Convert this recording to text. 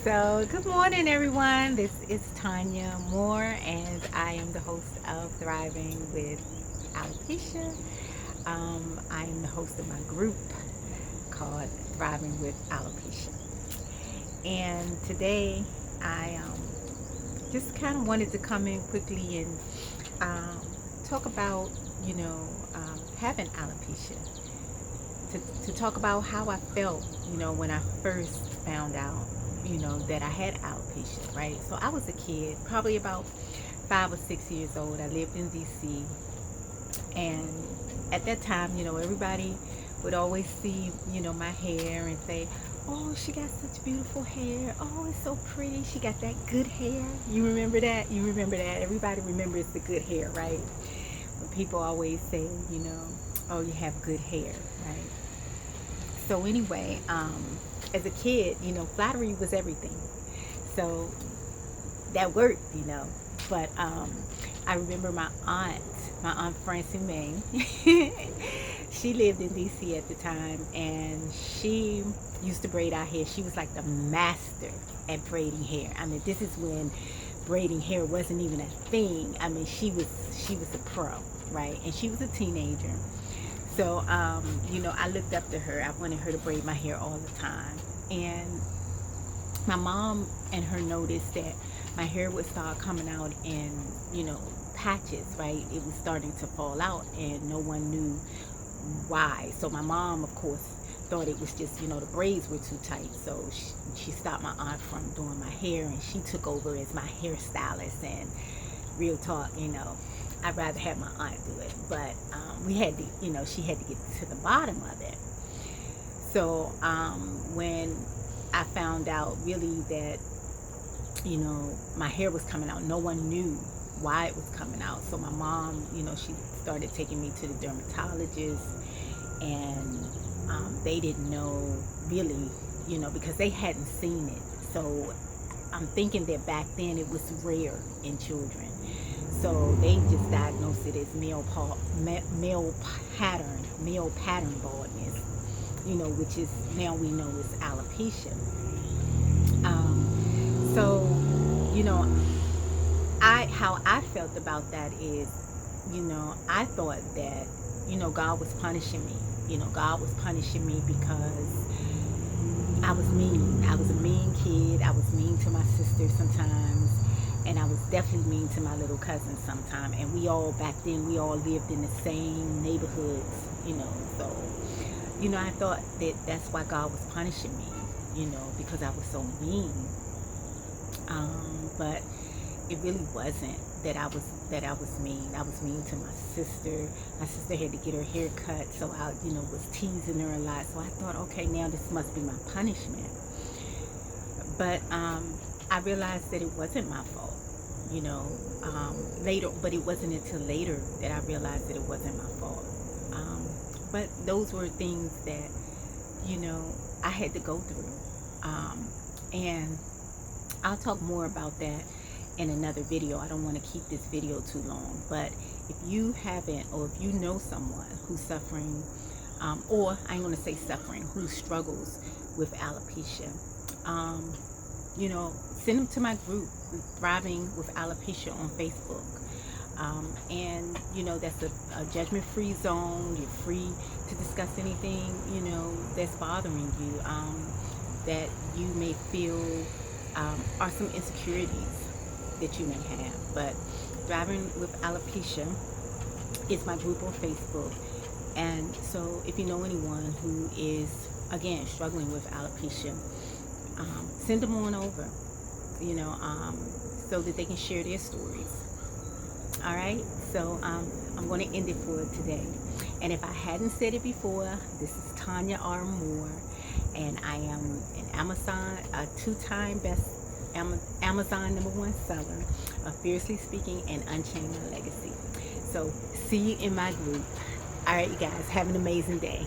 So, good morning, everyone. This is Tanya Moore, and I am the host of Thriving with Alopecia. I am the host of my group called Thriving with Alopecia. And today, I just kind of wanted to come in quickly and um, talk about, having alopecia. To talk about how I felt, when I first found out, that I had alopecia, right? So I was a kid, probably about 5 or 6 years old. I lived in DC, and at that time, everybody would always see, my hair and say, "Oh, she got such beautiful hair. Oh, it's so pretty. She got that good hair." You remember that? You remember that? Everybody remembers the good hair, right? When people always say, "Oh, you have good hair," right? So anyway, as a kid, flattery was everything. So that worked. But I remember my aunt Francie May. She lived in DC at the time, and she used to braid our hair. She was like the master at braiding hair. I mean, this is when braiding hair wasn't even a thing. I mean, she was a pro, right? And she was a teenager. So, I looked up to her. I wanted her to braid my hair all the time. And my mom and her noticed that my hair would start coming out in, patches, right? It was starting to fall out, and no one knew why. So my mom, of course, thought it was just, the braids were too tight. So she stopped my aunt from doing my hair, and she took over as my hairstylist. And real talk, I'd rather have my aunt do it, but we had to, she had to get to the bottom of it. So when I found out really that, my hair was coming out, no one knew why it was coming out. So my mom, she started taking me to the dermatologist, and they didn't know really, because they hadn't seen it. So I'm thinking that back then it was rare in children. So they just diagnosed it as male pattern baldness, which is now we know is alopecia. So, how I felt about that is, I thought that, God was punishing me. God was punishing me because I was mean. I was a mean kid. I was mean to my sister sometimes. And I was definitely mean to my little cousin sometimes. And back then, we all lived in the same neighborhoods, So, I thought that that's why God was punishing me, because I was so mean. But it really wasn't that I was mean. I was mean to my sister. My sister had to get her hair cut, so I, was teasing her a lot. So I thought, okay, now this must be my punishment. But I realized that it wasn't my fault. Later, but it wasn't until later that I realized that it wasn't my fault. But those were things that, I had to go through. And I'll talk more about that in another video. I don't want to keep this video too long, but if you haven't, or if you know someone who's suffering, or I ain't going to say suffering, who struggles with alopecia, send them to my group, Thriving with Alopecia, on Facebook. And that's a judgment-free zone. You're free to discuss anything that's bothering you, that you may feel are some insecurities that you may have. But Thriving with Alopecia is my group on Facebook. And so if you know anyone who is, again, struggling with alopecia, send them on over, so that they can share their stories. All right, so I'm going to end it for today. And if I hadn't said it before, this is Tanya R. Moore, and I am an Amazon, a two-time best Amazon #1 seller of Fiercely Speaking and Unchained My Legacy. So see you in my group. All right, you guys, have an amazing day.